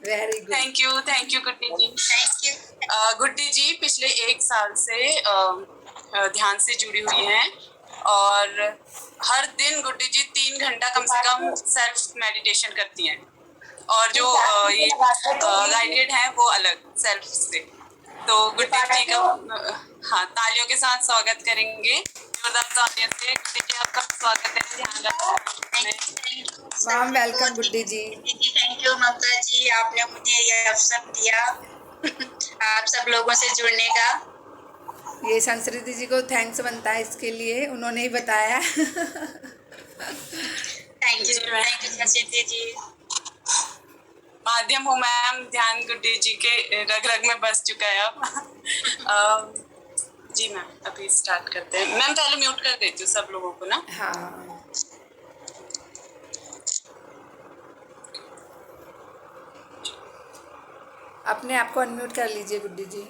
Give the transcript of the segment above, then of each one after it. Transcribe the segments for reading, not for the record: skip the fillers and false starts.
Very good. Thank you Guddi ji. Thank you. Guddi ji पिछले 1 साल से ध्यान से जुड़ी हुई हैं और हर दिन गुड्डी जी 3 घंटा कम से कम सेल्फ मेडिटेशन करती हैं और जो ये गाइडेड है वो अलग सेल्फ से। तो गुड्डी जी का हाँ तालियों के साथ स्वागत करेंगे। जोरदार तालियों से गुड्डी जी आपका स्वागत है। ध्यान रखें। Warm welcome Guddi ji. Thank you Mamta ji, आपने मुझे ये अवसर दिया आप सब लोगों से जुड़ने का। ये संस्कृति जी को थैंक्स बनता है इसके लिए, उन्होंने ही बताया। थैंक यू संस्कृति जी। माध्यम हूँ मैम, ध्यान गुड्डी जी के रग रग में बस चुका है अब। जी मैम अभी स्टार्ट करते हैं। मैम पहले म्यूट कर देती हूँ सब लोगों को ना। हाँ अपने आप को अनम्यूट कर लीजिए गुड्डी जी।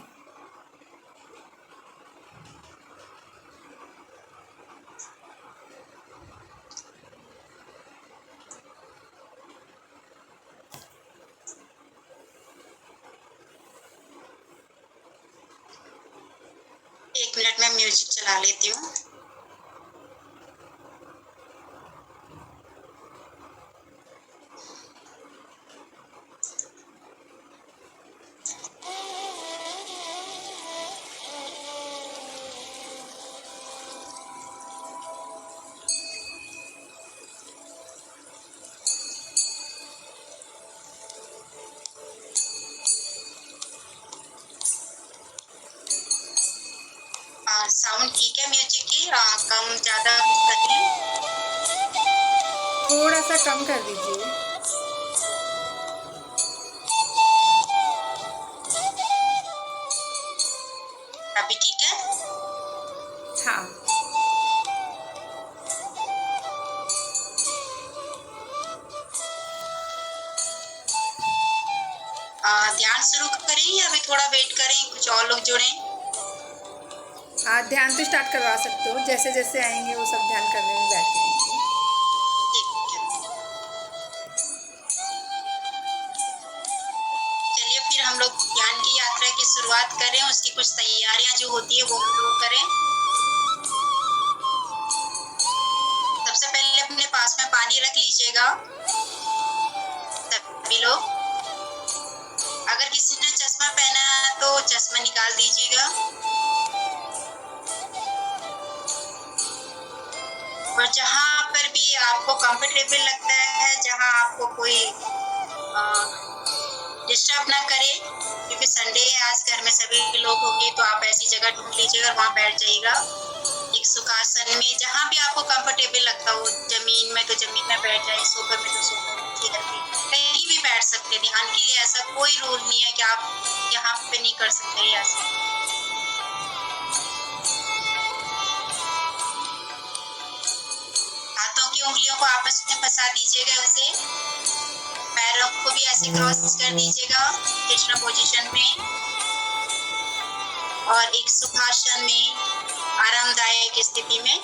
एक मिनट में म्यूजिक चला लेती हूँ। साउंड ठीक है म्यूजिक की? कम ज्यादा तकलीफ? थोड़ा सा कम कर दीजिए। अभी ठीक है? हाँ ध्यान शुरू करें या अभी थोड़ा वेट करें कुछ और लोग जुड़ें? आप ध्यान तो स्टार्ट करवा सकते हो, जैसे जैसे आएंगे वो सब ध्यान करने में बैठ जाएंगे। चलिए फिर हम लोग ज्ञान की यात्रा की शुरुआत करें। उसकी कुछ तैयारियां जो होती है वो हम लोग करें। सबसे पहले अपने पास में पानी रख लीजिएगा सभी लोग। अगर किसी ने चश्मा पहना है तो चश्मा निकाल दीजिएगा और जहाँ पर भी आपको कंफर्टेबल लगता है, जहाँ आपको कोई डिस्टर्ब ना करे, क्योंकि संडे है आज घर में सभी लोग होंगे, तो आप ऐसी जगह ढूंढ लीजिएगा और वहाँ बैठ जाइएगा एक सुखासन में, जहाँ भी आपको कंफर्टेबल लगता हो। जमीन में तो जमीन में बैठ जाए, सोफे में तो सोफे में, चेयर में, कहीं भी बैठ सकते हैं। ध्यान के लिए ऐसा कोई रूल नहीं है कि आप यहाँ पे नहीं कर सकते ऐसा। हाथों की उंगलियों को आपस में फंसा दीजिएगा ऐसे, पैरों को भी ऐसे क्रॉस कर दीजिएगा कृष्ण पोजीशन में, और एक सुखासन में आरामदायक स्थिति में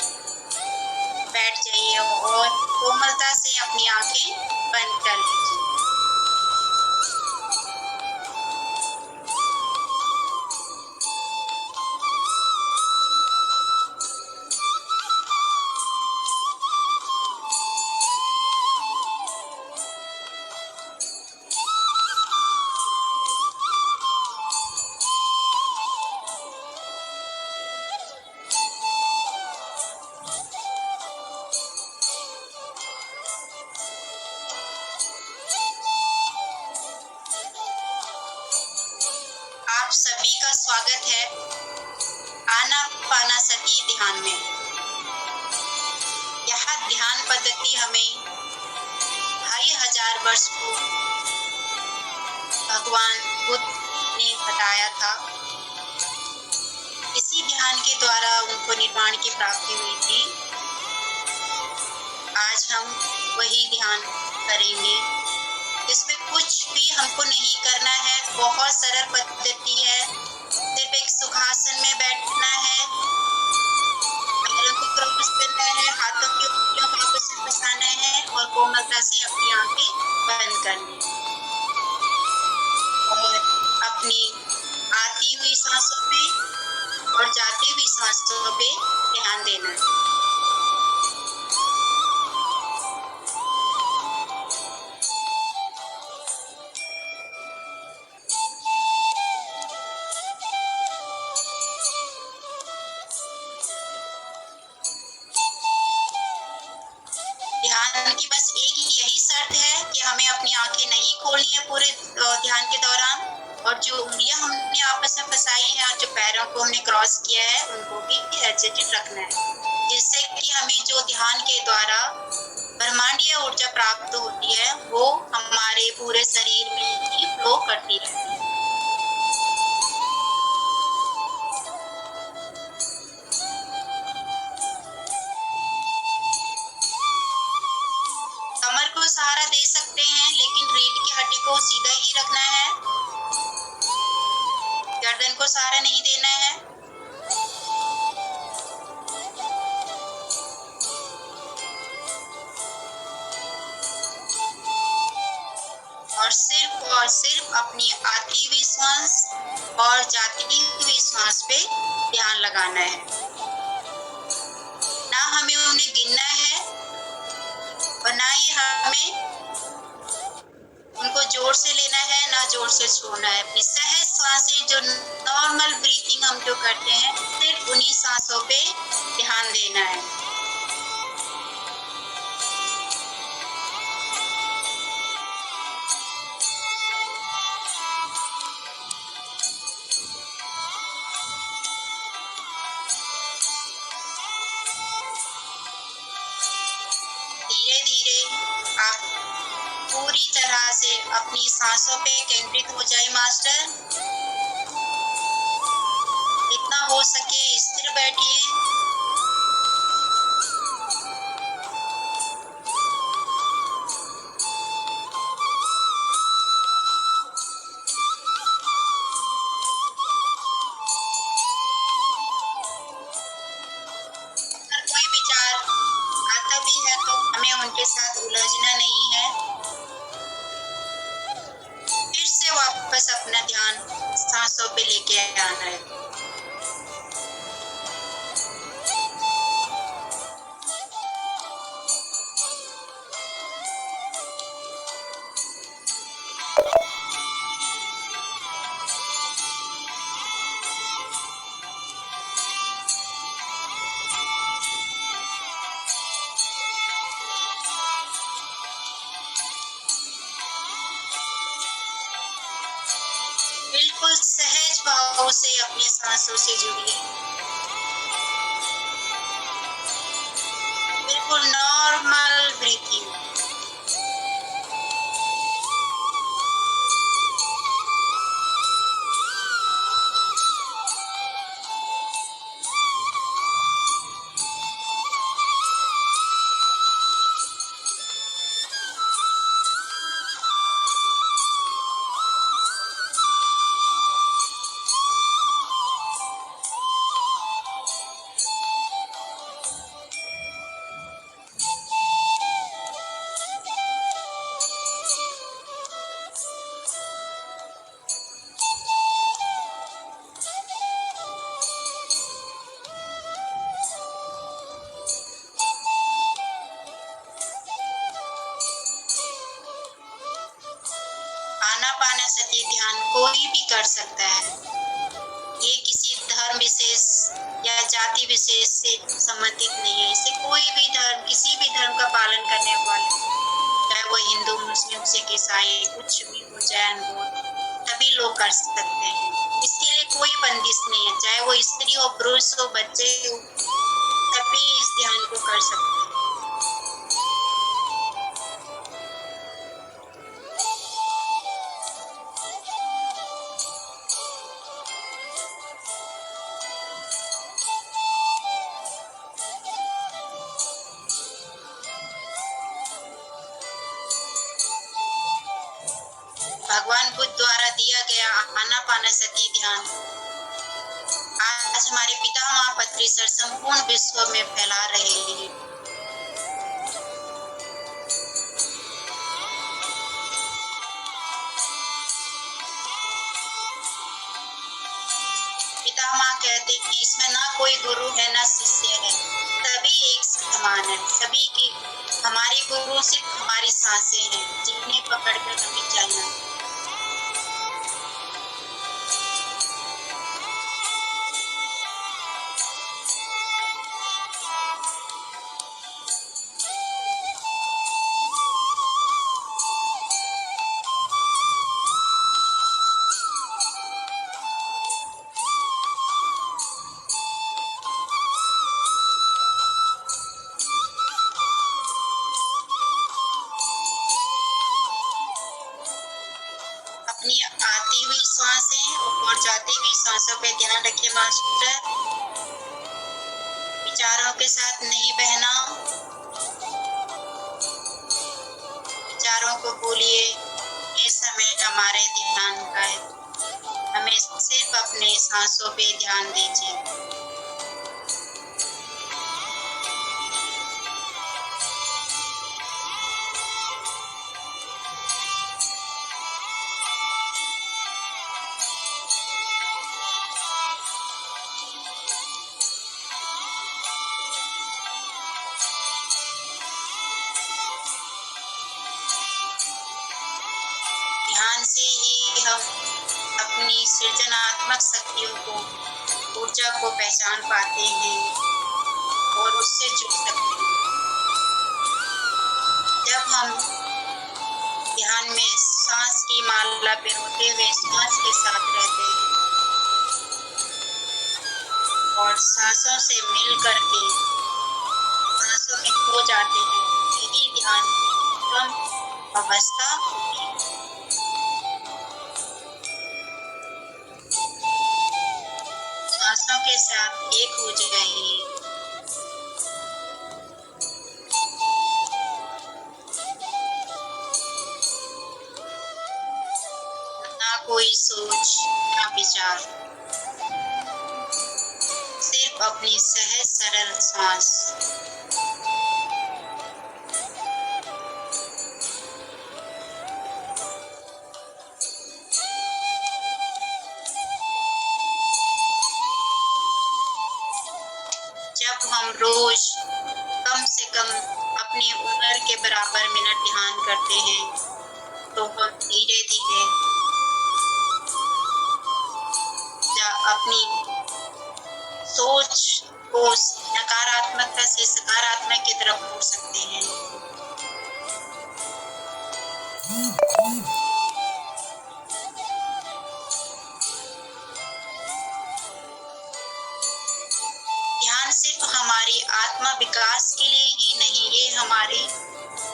बैठ जाइए और कोमलता से अपनी आंखें बंद कर लीजिए। आप सभी का स्वागत है आनापानसति ध्यान में। यह ध्यान पद्धति हमें 2500 वर्ष पूर्व भगवान बुद्ध ने बताया था। इसी ध्यान के द्वारा उनको निर्वाण की प्राप्ति हुई थी। आज हम वही ध्यान करेंगे। इसमें कुछ भी हमको नहीं करना है, बहुत सरल पद्धति है। सिर्फ एक सुखासन में बैठना है, पैरों को क्रॉस करना है, हाथों की उंगलियों को आपस में फंसाना है और कोमलता से अपनी आंखें बंद करनी है। अपनी आती हुई सांसों पे और जाती हुई सांसों पे ध्यान देना है। ध्यान की बस एक यही शर्त है कि हमें अपनी आंखें नहीं खोलनी है पूरे ध्यान के दौरान, और जो उंगलियां हमने आपस में फंसाई हैं और जो पैरों को हमने क्रॉस किया है उनको भी एडजस्टेड रखना है, जिससे कि हमें जो ध्यान के द्वारा ब्रह्मांडीय ऊर्जा प्राप्त होती है वो हमारे पूरे शरीर में ही फ्लो करती रहती है। कमर को सहारा दे सकते हैं, लेकिन रीढ़ की हड्डी को सीधा ही रखना है, गर्दन को सहारा नहीं देना है। और सिर्फ अपनी आती हुई सांस और जाती हुई सांस पे ध्यान लगाना है। ना हमें उन्हें गिनना है और ना ही हमें उनको जोर से लेना है, ना जोर से छोड़ना है। अपनी सहज सांसें, जो नॉर्मल ब्रीथिंग हम जो करते हैं, सिर्फ उन्हीं सांसों पे ध्यान देना है। धीरे धीरे आप पूरी तरह से अपनी सांसों पे केंद्रित हो जाए मास्टर। जितना हो सके स्थिर बैठिए। अगर कोई विचार आता भी है तो हमें उनके साथ उलझना नहीं है। फिर से वापस अपना ध्यान सांसों पे लेके आना है। बिल्कुल सहज भाव से अपनी सांसों से जुड़िए। बिल्कुल नॉर्मल ब्रीथिंग। आनापानसति ध्यान कोई भी कर सकता है। ये किसी धर्म विशेष या जाति विशेष से संबंधित नहीं है। इसे कोई भी धर्म, किसी भी धर्म का पालन करने वाले, चाहे वो हिंदू, मुस्लिम, सिख, ईसाई, कुछ भी हो, जैन हो, सभी लोग कर सकते हैं। इसके लिए कोई बंदिश नहीं है। चाहे वो स्त्री हो, पुरुष हो, बच्चे हो, सभी इस ध्यान को कर सकते हैं। भगवान बुद्ध द्वारा दिया गया आनापानसति ध्यान आज हमारे पितामह पत्रिसर संपूर्ण विश्व में फैला रहे हैं। माँ कहते हैं इसमें ना कोई गुरु है ना शिष्य है, सभी एक समान है। सभी की हमारे गुरु सिर्फ हमारी सांसें हैं जिन्हें पकड़कर हमें चलना। अपनी आती हुई सांसें और जाती हुई सांसों पे ध्यान रखिए मास्टर। विचारों के साथ नहीं बहना, विचारों को भूलिए, ये समय हमारे ध्यान का है। हमें सिर्फ अपने सांसों पे ध्यान दीजिए। ध्यान से ही हम अपनी सृजनात्मक शक्तियों को, ऊर्जा को पहचान पाते हैं और उससे जुड़ सकते हैं। जब हम ध्यान में सांस की माला पे होते हुए सांस के साथ रहते हैं और सांसों से मिल करके सांसों में खो जाते हैं, यही ध्यान की उत्तम अवस्था होती है। सांसों के साथ एक हो जाइए। ना कोई सोच ना विचार, सिर्फ अपनी सहज सरल सांस। जब हम रोज कम से कम अपनी उम्र के बराबर मिनट ध्यान करते हैं तो हम धीरे धीरे अपनी सोच को नकारात्मकता से सकारात्मक की तरफ मोड़ सकते हैं। ध्यान सिर्फ हमारी आत्मा विकास के लिए ही नहीं, ये हमारी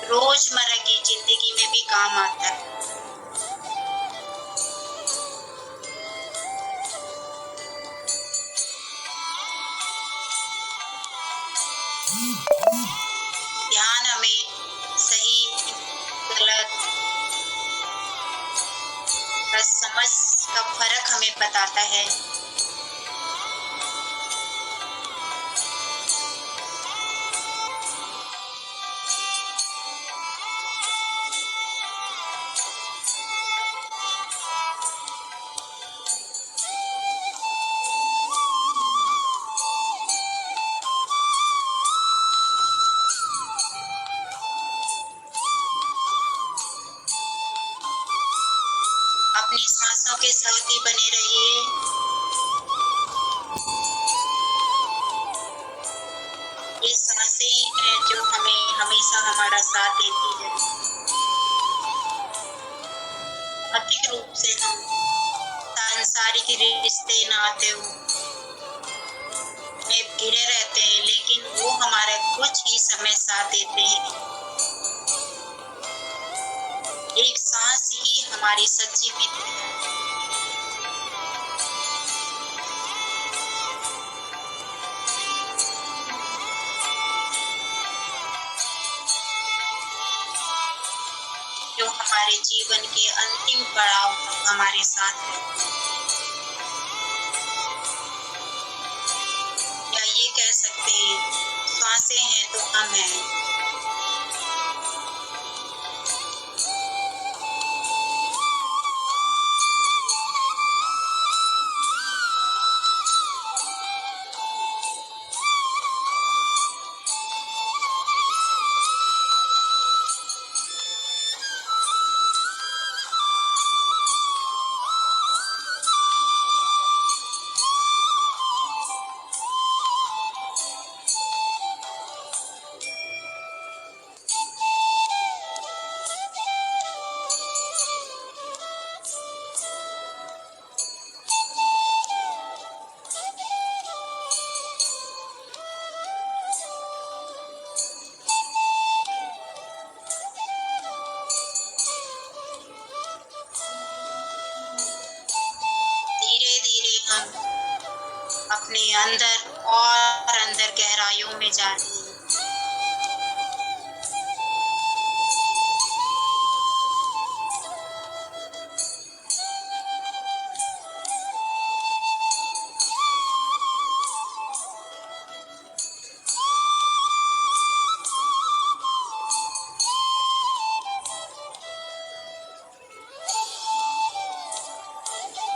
रोजमर्रा की जिंदगी में भी काम आता है। ध्यान हमें सही गलत का समझ का फर्क हमें बताता है। अपनी सांसों के साथ ही बने रहिए। ये सांसें ही हैं जो हमें हमेशा हमारा साथ देती है। भौतिक रूप से हम सांसारिक रिश्ते नाते में घिरे रहते हैं, लेकिन वो हमारे कुछ ही समय साथ देते हैं। एक सांस ही हमारी सच्ची मित्र है। जो हमारे जीवन के अंतिम पड़ाव हमारे साथ है। या ये कह सकते हैं, सांसें हैं तो हम हैं। अपने अंदर और अंदर गहराइयों में जा रही हूँ।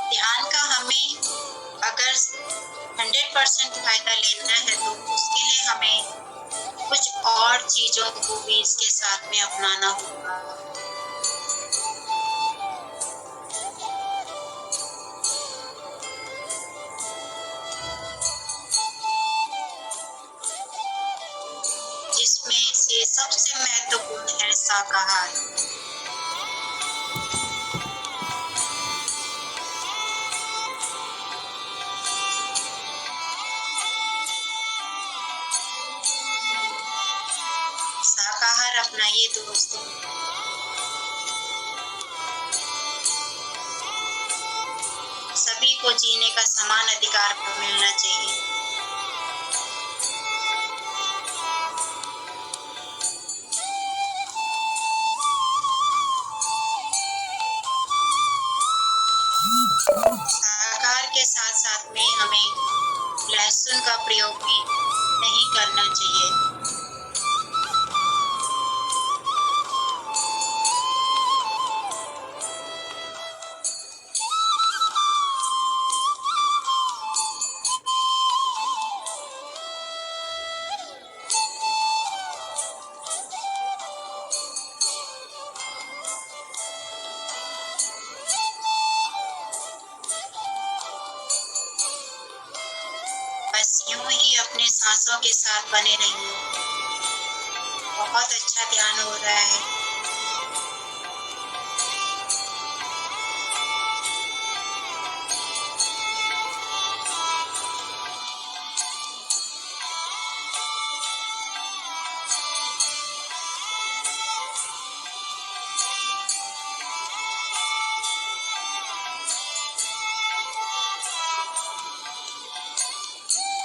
ध्यान का हमें अगर 100% फायदा लेना है तो उसके लिए हमें कुछ और चीजों को भी इसके साथ में अपनाना होगा। जिसमें से सबसे महत्वपूर्ण है शाकाहार। शाकाहार अपनाइए दोस्तों। सभी को जीने का समान अधिकार मिलना चाहिए। शाकाहार के साथ साथ में हमें लहसुन का प्रयोग भी नहीं करना चाहिए। बस यूं ही अपने सांसों के साथ बने रहिए। बहुत अच्छा ध्यान हो रहा है।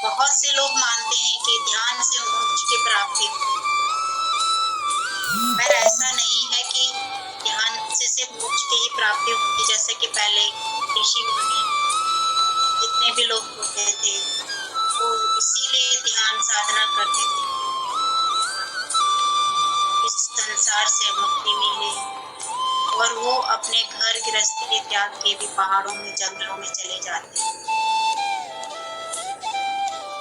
बहुत से लोग मानते हैं कि ध्यान से मोक्ष की प्राप्ति होती है, पर ऐसा नहीं है कि ध्यान से सिर्फ मोक्ष की ही प्राप्ति होती। जैसे कि पहले ऋषि मुनि जितने भी लोग होते थे वो इसीलिए ध्यान साधना करते थे, इस संसार से मुक्ति मिले और वो अपने घर गृहस्थी त्याग के भी पहाड़ों में जंगलों में चले जाते हैं।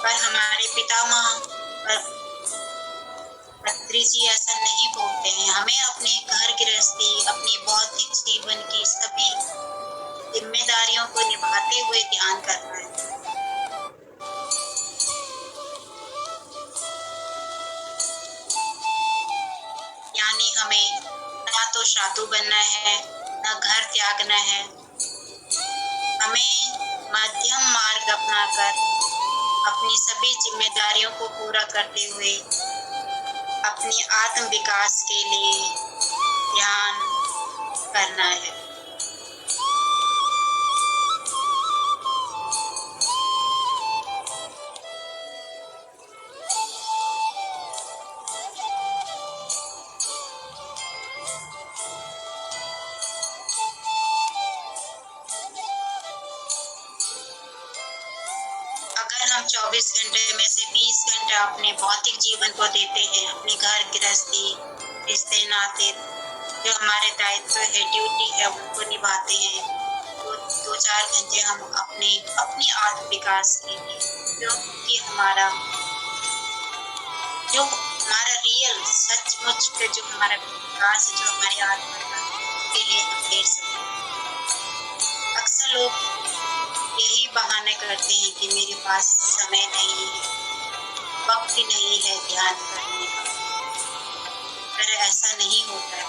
पर हमारे पितामह अत्रि जी ऐसा नहीं बोलते हैं। हमें अपने घर गृहस्थी, अपनी भौतिक जीवन की सभी जिम्मेदारियों को निभाते हुए ध्यान करना है। यानी हमें ना तो साधु बनना है, ना घर त्यागना है। हमें मध्यम मार्ग अपनाकर अपनी सभी जिम्मेदारियों को पूरा करते हुए अपनी आत्म विकास के लिए ध्यान करना है। अगर हम 24 घंटे में से 20 घंटे अपने भौतिक जीवन को देते हैं, अपनी घर गृहस्थी, रिश्ते नाते, जो हमारे दायित्व है, ड्यूटी है, उनको निभाते हैं, तो 2-4 घंटे हम अपनी आत्म विकास के लिए, क्योंकि हमारा रियल सचमुच का जो हमारा विकास है, जो हमारी आत्मा का, के लिए हम दे सकते हैं। अक्सर लोग यही बहाने करते हैं कि मेरे पास समय नहीं है, वक्त नहीं है ध्यान करने का, पर ऐसा नहीं होता है।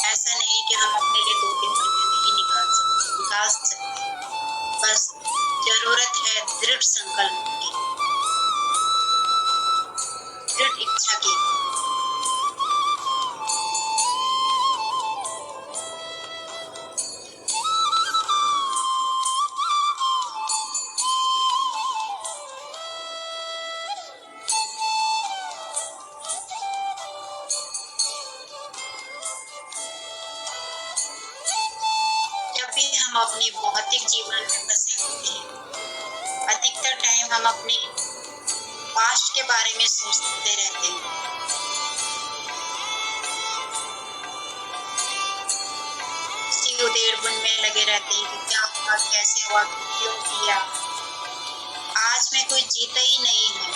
ऐसा नहीं कि हम अपने लिए 2-3 घंटे नहीं निकाल सकते। बस जरूरत है दृढ़ संकल्प की, दृढ़ इच्छा की। हम अपने भौतिक जीवन में फंसे होते हैं। अधिकतर टाइम हम अपने पास्ट के बारे में सोचते रहते हैं। इसी उधेड़-बुन में लगे रहते हैं कि क्या हुआ, कैसे हुआ, क्यों किया। आज में कोई जीता ही नहीं है।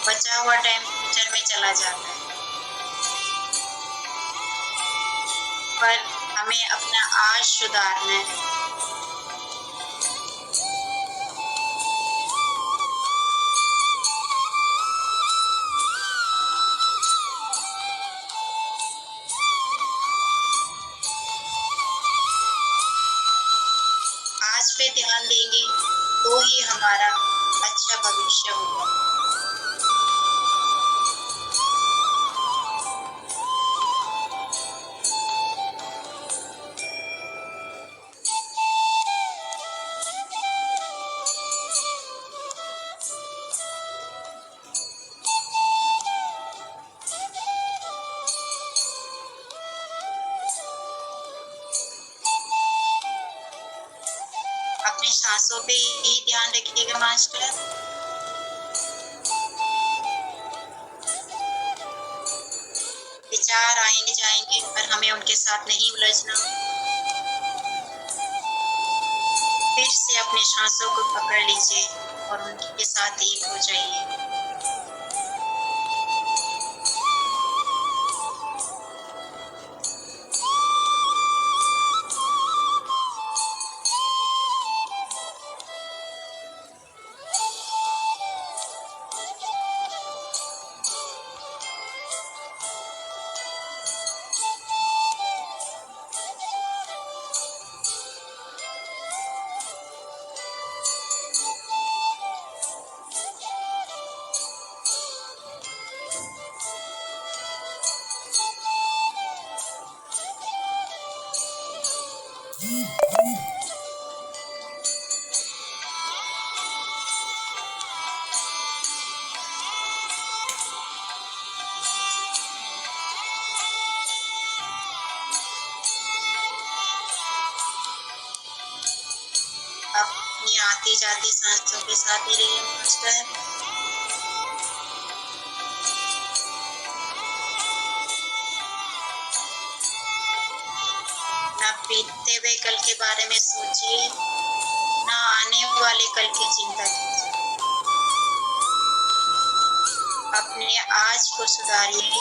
बचा हुआ टाइम फ्यूचर में चला जाता है। पर हमें अपना आज सुधारना है। आज पे ध्यान देंगे तो ही हमारा अच्छा भविष्य होगा। अपनी सांसों पे ही ध्यान रखिएगा मास्टर। विचार आएंगे जाएंगे पर हमें उनके साथ नहीं उलझना। फिर से अपने सांसों को पकड़ लीजिए और उनके साथ एक हो जाइए। अपनी आती जाती सांसों के साथ ही रहिए मास्टर। ना बीतते हुए कल के बारे में सोचिए, ना आने वाले कल की चिंता कीजिए। अपने आज को सुधारिए,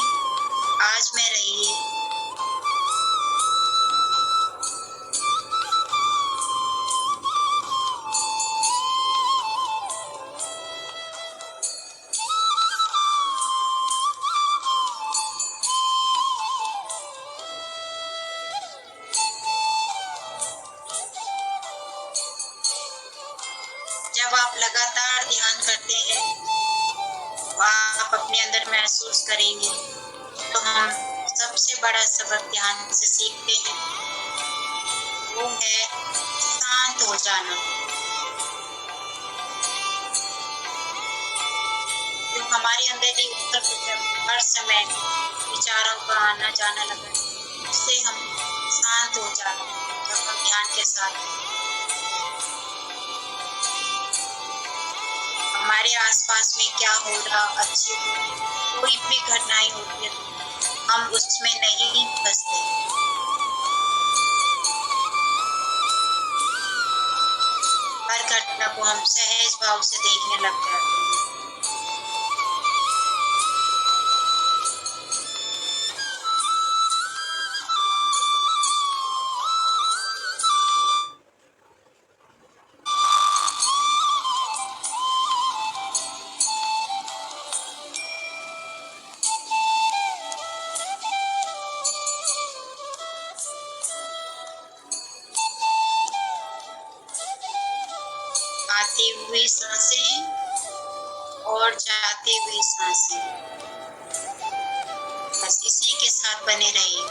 आज में रहिए। जब आप लगातार ध्यान करते हैं तो आप अपने अंदर महसूस करेंगे। तो हम सबसे बड़ा सबक ध्यान से सीखते हैं, वो है शांत हो जाना। जो हमारे अंदर ही हर समय विचारों का आना जाना लगा, उससे हम शांत हो जाना। जब हम ध्यान के साथ हमारे आसपास में क्या हो रहा, अच्छी कोई भी घटनाएं होती है, हम उसमें नहीं फंसते। हर घटना को हम सहज भाव से देखने लग जाते हैं। आती हुई सांसें और जाती हुई सांसें, बस इसी के साथ बने रहिए।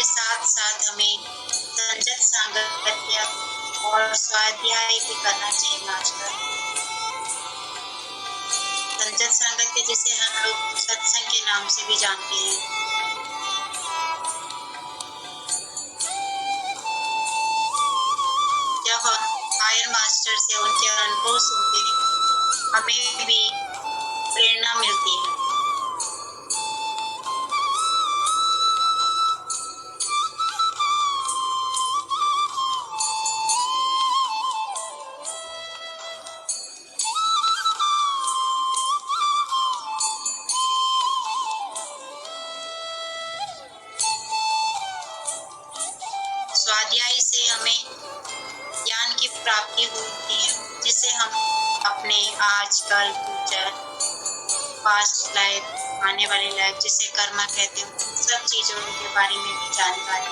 साथ साथ हमें संजत सांगत्य और स्वाध्याय भी करना चाहिए मास्टर। संजत सांगत्य जिसे हम लोग सत्संग के नाम से भी जानते हैं। जब हम हायर मास्टर से उनके अनुभव सुनते हैं, हमें भी प्रेरणा मिलती है। स्वाध्याय से हमें ज्ञान की प्राप्ति होती है, जिससे हम अपने आजकल फ्यूचर पास्ट लाइफ आने वाली लाइफ जिसे कर्मा कहते हैं, सब चीजों के बारे में भी जानकारी।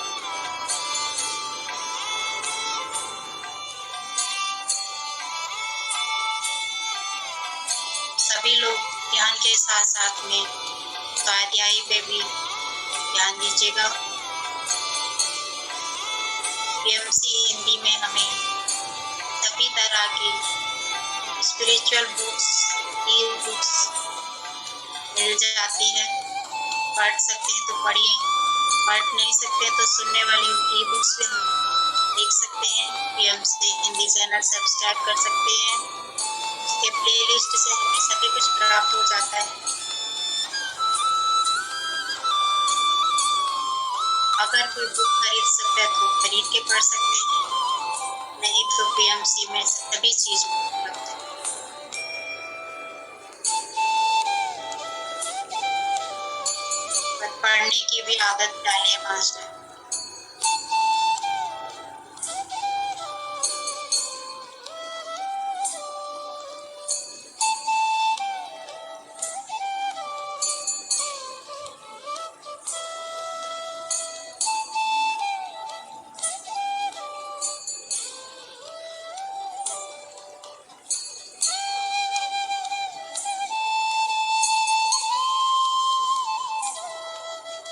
सभी लोग ध्यान के साथ साथ में स्वाध्याय पे भी ध्यान दीजिएगा। PMC हिंदी में हमें सभी तरह की स्पिरिचुअल बुक्स, ई बुक्स मिल जाती है। पढ़ सकते हैं तो पढ़िए, पढ़ नहीं सकते तो सुनने वाली ई बुक्स भी हम देख सकते हैं। PMC हिंदी चैनल सब्सक्राइब कर सकते हैं, उसके प्लेलिस्ट से हमें सभी कुछ प्राप्त हो जाता है। अगर कोई बुक खरीद सकता है तो खरीद के पढ़ सकते हैं, नहीं तो PMC में सभी चीज उपलब्ध है। पढ़ने की भी आदत डालिए मास्टर।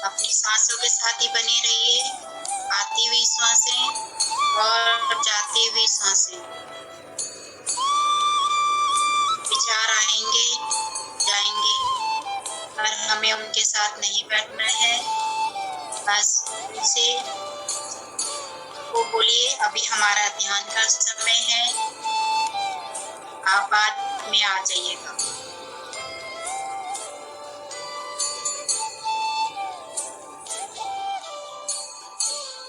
अपनी सांसों के साथ ही बने रहिए। आती हुई सांसें और जाती हुई सांसें, विचार आएंगे जाएंगे, पर हमें उनके साथ नहीं बैठना है। बस उनसे वो बोलिए अभी हमारा ध्यान का समय है, आप बाद में आ जाइएगा।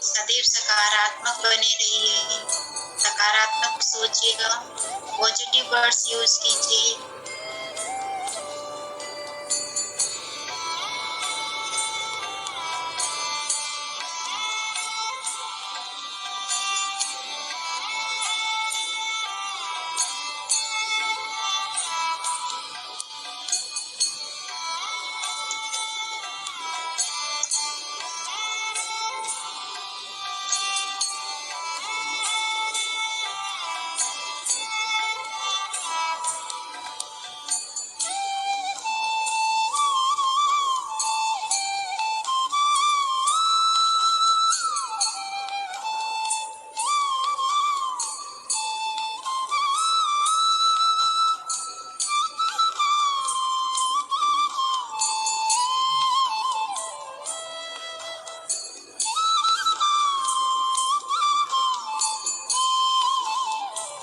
सदैव सकारात्मक बने रहिए, सकारात्मक सोचिएगा, पॉजिटिव वर्ड्स यूज कीजिए।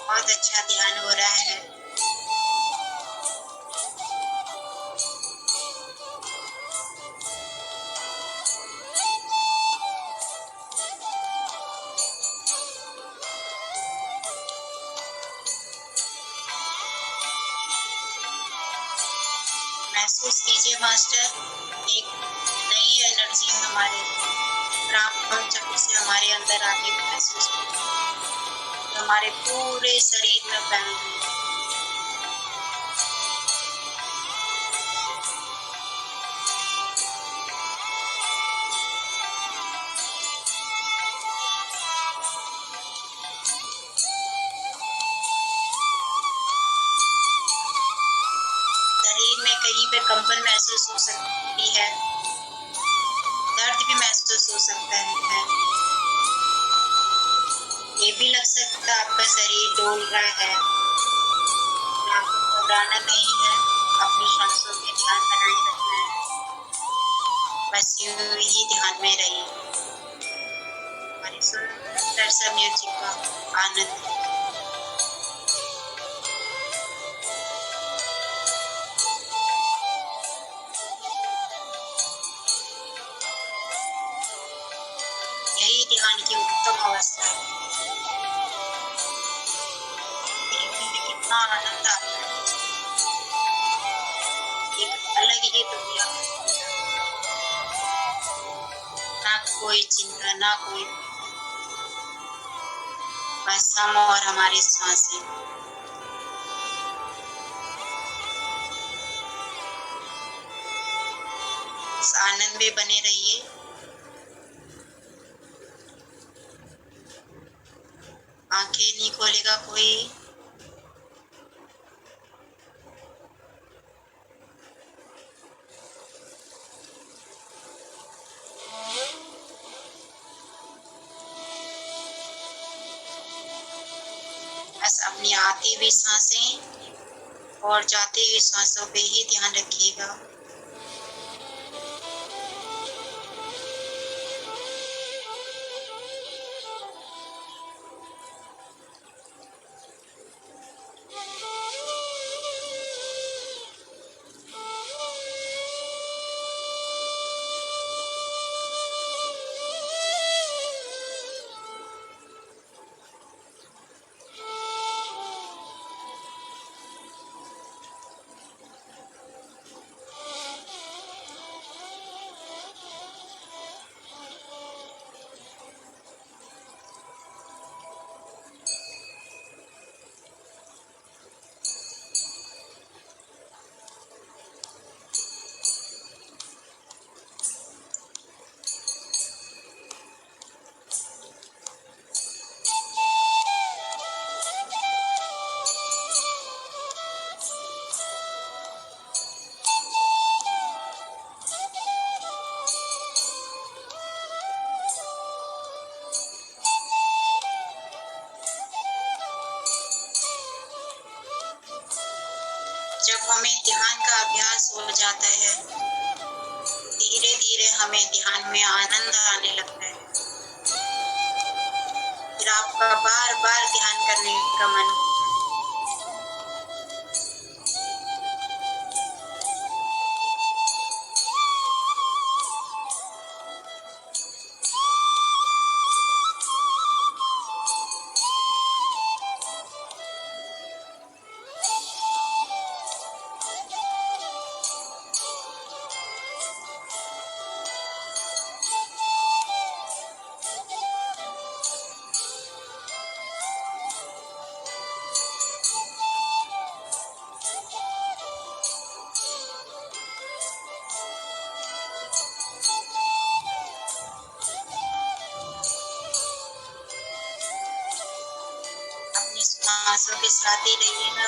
बहुत अच्छा ध्यान हो रहा है। महसूस कीजिए मास्टर, एक नई एनर्जी हमारे ब्राह्मण चक्र से हमारे अंदर आके महसूस होती है, हमारे पूरे शरीर में फैल रही है। शरीर में कहीं पे कंपन महसूस हो सकती है, दर्द भी महसूस हो सकता है। ये भी लग सकता है आपका शरीर डोल रहा है। आपको घबराना नहीं है, अपनी सांसों पे ध्यान बनाए रखना है। बस यूं ही ध्यान में रहिए। हमारी सुंदर सा म्यूजिक का आनंद लीजिए। यही ध्यान की उत्तम अवस्था है। देखने में कितना आनंद आता है, एक अलग ही दुनिया में खो जाते हैं। ना कोई चिंता, ना कोई, बस हम और हमारी सांसें। इस आनंद में बने रहिए। आंखें नहीं खोलेगा कोई। बस अपनी आती हुई सांसें और जाती हुई सांसों पे ही ध्यान रखिएगा। जब हमें ध्यान का अभ्यास हो जाता है, धीरे धीरे हमें ध्यान में आनंद आने लगता है। फिर आपका बार बार ध्यान करने का मन होता है। अपनी सांसों के साथ ही रहिएगा।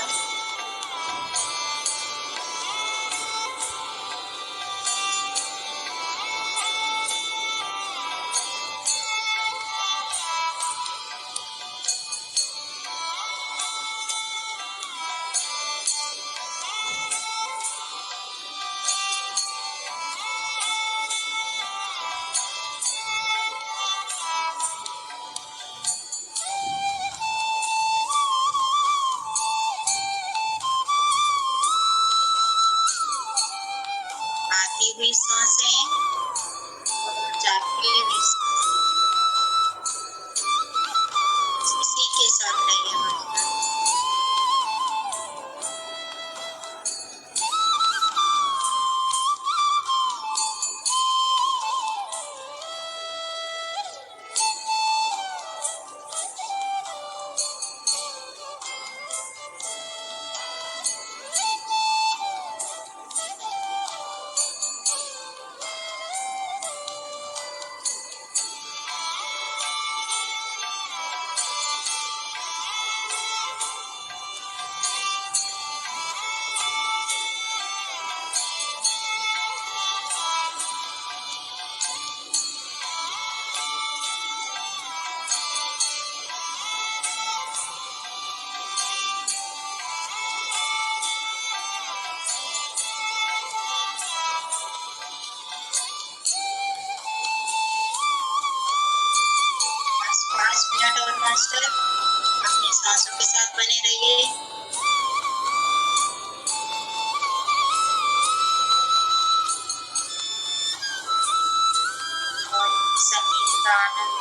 मिनट और मास्टर अपनी सांसों के साथ बने रहिए। और संगीत का आनंद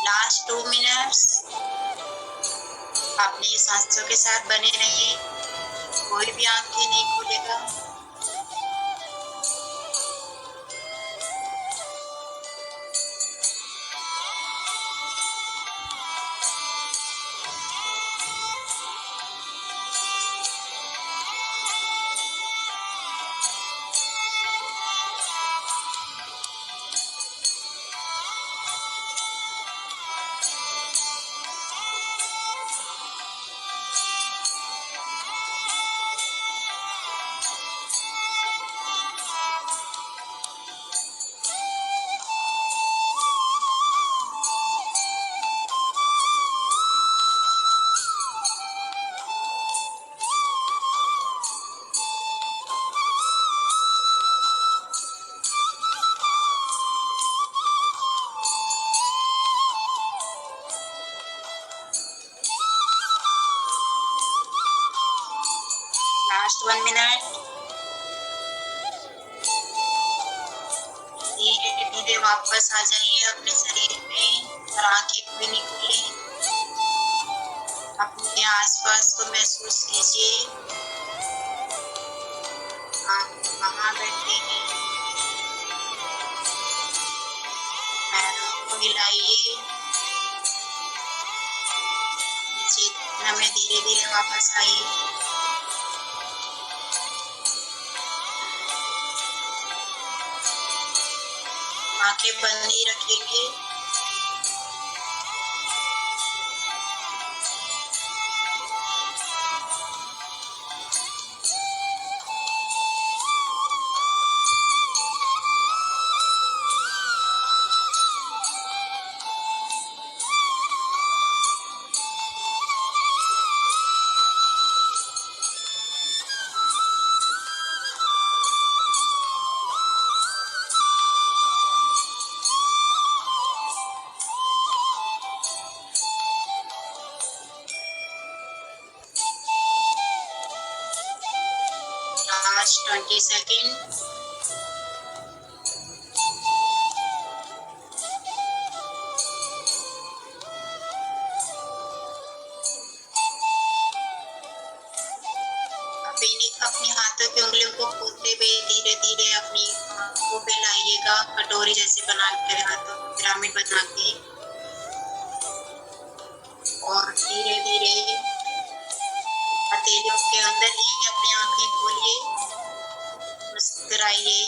लास्ट 2 मिनट्स अपनी सांसों के साथ बने रहिए। कोई भी आंखें नहीं खोलेगा। Last 1 minute. धीरे धीरे वापस आ जाइए अपने शरीर में और आंखें भी नहीं खोलें। अपने आसपास को महसूस कीजिए। आप कहाँ बैठे हैं। पैरों को हिलाइए। चेतना में धीरे धीरे वापस आइए। आंखें बंद ही रखेंगे। Last 20 second. अपने हाथों की उंगलियों को खोलते हुए धीरे धीरे अपनी आंखों पे लाइएगा। कटोरी जैसे बना के हाथों को पिरामिड बना के और धीरे धीरे हथेलियों के अंदर ही अपनी आंखें खोलिए। मुस्कुराइए।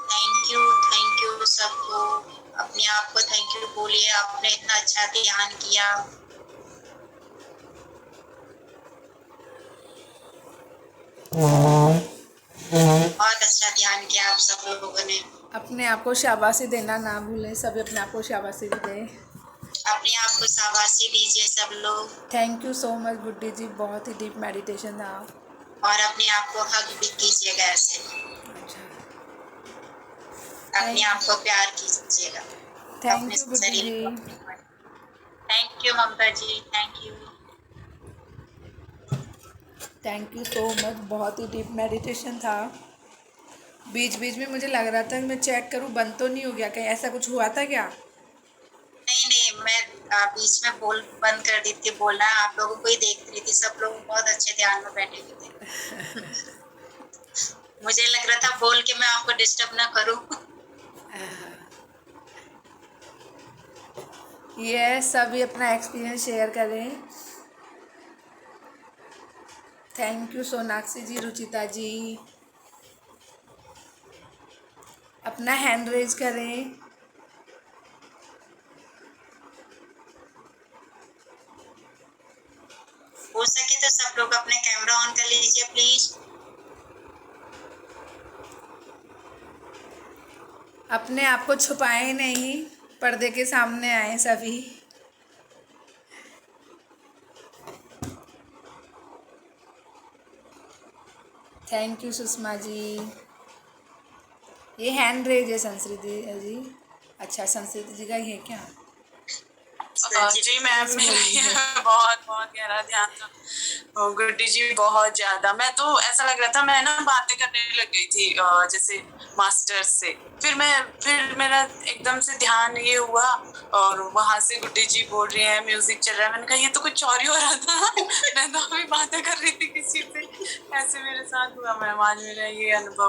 थैंक यू सबको। अपने आप को थैंक यू बोलिए। आपने इतना अच्छा ध्यान किया। बहुत अच्छा ध्यान किया आप सब लोगों ने। अपने आप को शाबाशी देना ना भूलें। सभी अपने आप को शाबाशी भी दें। अपने आप को शाबाशी दीजिए सब लोग। थैंक यू सो मच गुड्डी जी। बहुत ही डीप मेडिटेशन था। और अपने आप को हग भी कीजिएगा ऐसे। अच्छा। अपने आप को प्यार कीजिएगा, थैंक अपने यू गुड्डी शरीर जी। को। Thank you Mamta ji, thank you. Thank you so much. बहुत ही डीप मेडिटेशन था। बीच बीच में मुझे लग रहा था कि मैं चेक करूं बंद तो नहीं हो गया, कहीं ऐसा कुछ हुआ था क्या? नहीं नहीं, मैं बीच में बोल बंद कर दी थी बोलना, आप लोगों को ही देख रही थी, सब लोग बहुत अच्छे ध्यान में बैठे हुए थे। मुझे लग रहा था बोल के मैं आपको डिस्टर्ब ना करूं। ये सभी अपना एक्सपीरियंस शेयर करें। थैंक यू सोनाक्षी जी, रुचिता जी। अपना हैंड रेज करें। हो सके तो सब लोग अपने कैमरा ऑन कर लीजिए प्लीज। अपने आप को छुपाए नहीं, पर्दे के सामने आए सभी। Thank you Sushma ji. ये हैंड रेज है संस्कृति जी। अच्छा, संस्कृति जी का ही है क्या? जी मैम, मेरा बहुत बहुत गहरा ध्यान था। गुड्डी जी बहुत ज्यादा, मैं तो ऐसा लग रहा था मैं ना बातें करने लग गई थी जैसे मास्टर से। फिर मेरा एकदम से ध्यान ये हुआ और वहां से गुड्डी जी बोल रही है म्यूजिक चल रहा है, मैंने कहा ये तो कुछ और ही हो रहा था। मैं तो अभी बातें कर रही थी किसी से, ऐसे मेरे साथ हुआ मैम आज मेरा ये अनुभव।